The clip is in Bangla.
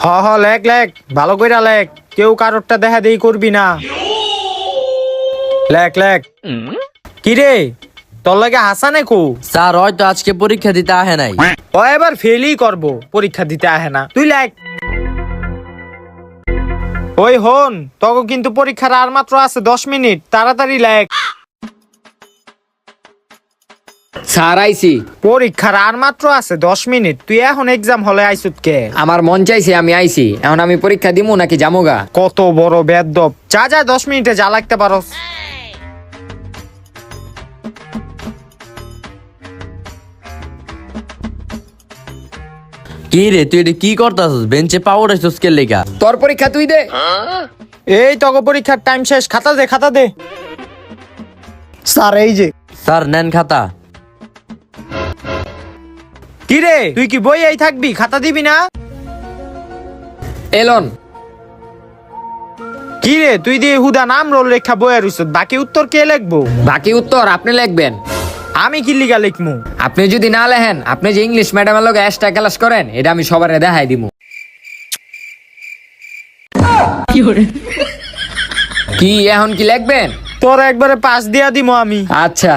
হ লেখ লেখ ভালো কইরা লেখ, কেউ কারোরটা দেখা দেই করবি না। লেখ লেখ। কিরে তোর লাগে হাসানে কো? স্যার হয়তো আজকে পরীক্ষা দিতে আহে নাই। ও এবার ফেলই করবো, পরীক্ষা দিতে আহে না। তুই লেখ। ওই হন, তোকে কিন্তু পরীক্ষার আর মাত্র আছে 10 মিনিট, তাড়াতাড়ি লেখ। স্যার আইছি। পরীক্ষার আর মাত্র আছে 10 মিনিট, তুই এখন এক্সাম হলে আইসুত কে? আমার মন চাইছে আমি আইছি, এখন আমি পরীক্ষা দিমু নাকি জামুগা? কত বড় বেদব, যা যা 10 মিনিটে যা লাগতে পারস। কি রে তুই এটা কি করতাছস? বেঞ্চে পাওয়ার আইছস কে লেগা? তোর পরীক্ষা তুই দে। এই তোকে পরীক্ষার টাইম শেষ, খাতা দে খাতা দে। স্যার এই যে। স্যার নেন খাতা। কি রে তুই কি বই এই থাকবি, খাতা দিবি না? এলন। কি রে তুই দিয়ে হুদা নাম রোল লেখা বইয়ের উচিত, বাকি উত্তর কে লিখবো? বাকি উত্তর আপনি লিখবেন। আমি কি লিগা লিখমু? আপনি যদি না লেখেন, আপনি যে ইংলিশ ম্যাডামের লগে এক্সট্রা ক্লাস করেন, এটা আমি সবারে দেখাই দিমু। কি এখন কি লিখবেন? তোর একবারে পাস দিয়া দিমু আমি। আচ্ছা।